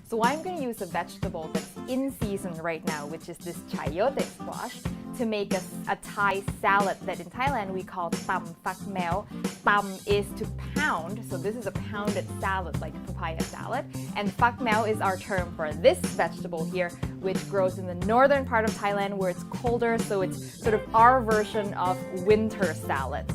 So I'm going to use a vegetable that's in season right now, which is this chayote squash, to make a Thai salad that in Thailand we call tam phak meo. Tam is to pound, so this is a pounded salad like papaya salad. And phak meo is our term for this vegetable here, which grows in the northern part of Thailand where it's colder, so it's sort of our version of winter salad.